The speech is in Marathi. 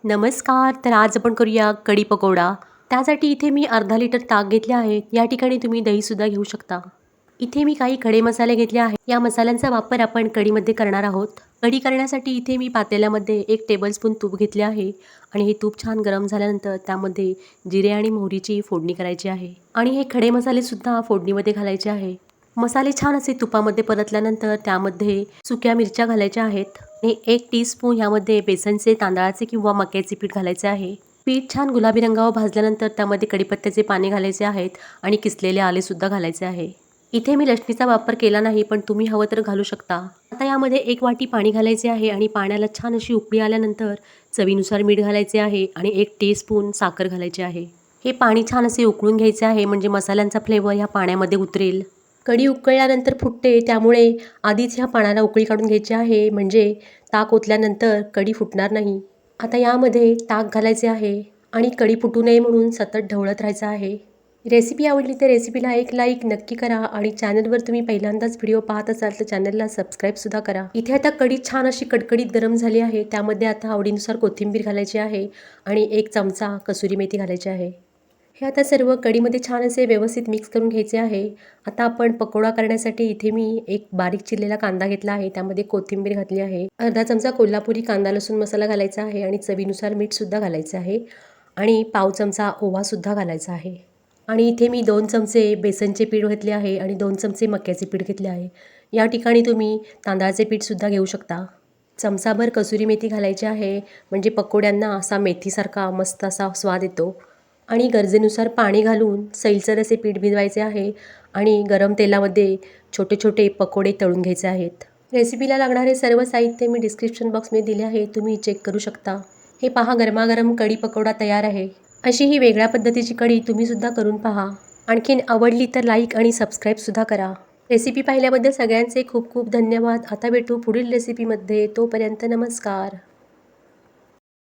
नमस्कार. तर आज आपण करूया कढी पकोडा. त्यासाठी इथे मी अर्धा लिटर ताक घेतले आहे. या ठिकाणी तुम्ही दहीसुद्धा घेऊ शकता. इथे मी काही खडे मसाले घेतले आहेत. या मसाल्यांचा वापर आपण कढीमध्ये करणार आहोत. कढी करण्यासाठी इथे मी पातेल्यामध्ये 1 टेबलस्पून तूप घेतले आहे आणि हे तूप छान गरम झाल्यानंतर त्यामध्ये जिरे आणि मोहरीची फोडणी करायची आहे आणि हे खडे मसालेसुद्धा फोडणीमध्ये घालायचे आहे. मसाले छान असे तुपामध्ये परतल्यानंतर त्यामध्ये सुक्या मिरच्या घालायच्या आहेत आणि 1 टीस्पून यामध्ये बेसनचे तांदळाचे किंवा मक्याचे पीठ घालायचे आहे. पीठ छान गुलाबी रंगावर भाजल्यानंतर त्यामध्ये कढीपत्त्याचे पाने घालायचे आहेत आणि किसलेले आलेसुद्धा घालायचे आहे. इथे मी लसणीचा वापर केला नाही, पण तुम्ही हवं तर घालू शकता. आता यामध्ये 1 वाटी पाणी घालायचे आहे आणि पाण्याला छान अशी उकळी आल्यानंतर चवीनुसार मीठ घालायचे आहे आणि 1 टीस्पून साखर घालायची आहे. हे पाणी छान असे उकळून घ्यायचे आहे म्हणजे मसाल्यांचा फ्लेवर ह्या पाण्यामध्ये उतरेल. कढी उकळल्यानंतर फुटते, त्यामुळे आधीच ह्या पाण्याला उकळी काढून घ्यायची आहे म्हणजे ताक ओतल्यानंतर कढी फुटणार नाही. आता यामध्ये ताक घालायचे आहे आणि कढी फुटू नये म्हणून सतत ढवळत राहायचं आहे. रेसिपी आवडली तर रेसिपीला एक लाईक नक्की करा आणि चॅनलवर तुम्ही पहिल्यांदाच व्हिडिओ पाहत असाल तर चॅनलला सबस्क्राईबसुद्धा करा. इथे आता कढी छान अशी कडकडीत गरम झाली आहे. त्यामध्ये आता आवडीनुसार कोथिंबीर घालायची आहे आणि 1 चमचा कसुरी मेथी घालायची आहे. हे आता सर्व कढीमध्ये छान असे व्यवस्थित मिक्स करून घ्यायचे आहे. आता आपण पकोडा करण्यासाठी इथे मी एक बारीक चिरलेला कांदा घेतला आहे. त्यामध्ये कोथिंबीर घातली आहे. अर्धा चमचा कोल्हापुरी कांदा लसूण मसाला घालायचा आहे आणि चवीनुसार मीठसुद्धा घालायचं आहे आणि पाव चमचा ओवासुद्धा घालायचा आहे. आणि इथे मी 2 चमचे बेसनचे पीठ घेतले आहे आणि 2 चमचे मक्याचे पीठ घेतले आहे. या ठिकाणी तुम्ही तांदळाचे पीठसुद्धा घेऊ शकता. चमचाभर कसुरी मेथी घालायची आहे म्हणजे पकोड्यांना असा मेथीसारखा मस्त असा स्वाद येतो. आणि गरजेनुसार पाणी घालून सैलसर असे पीठ भिजवायचे आहे आणि गरम तेलामध्ये छोटे छोटे पकोडे तळून घ्यायचे आहेत. रेसिपीला लागणारे सर्व साहित्य मी डिस्क्रिप्शन बॉक्समध्ये दिले आहे, तुम्ही चेक करू शकता. हे पहा, गरमागरम कढी पकोडा तयार आहे. अशी ही वेगळ्या पद्धतीची कढी तुम्हीसुद्धा करून पहा. आणखीन आवडली तर लाईक आणि सबस्क्राईबसुद्धा करा. रेसिपी पाहिल्याबद्दल सगळ्यांचे खूप खूप धन्यवाद. आता भेटू पुढील रेसिपीमध्ये. तोपर्यंत नमस्कार.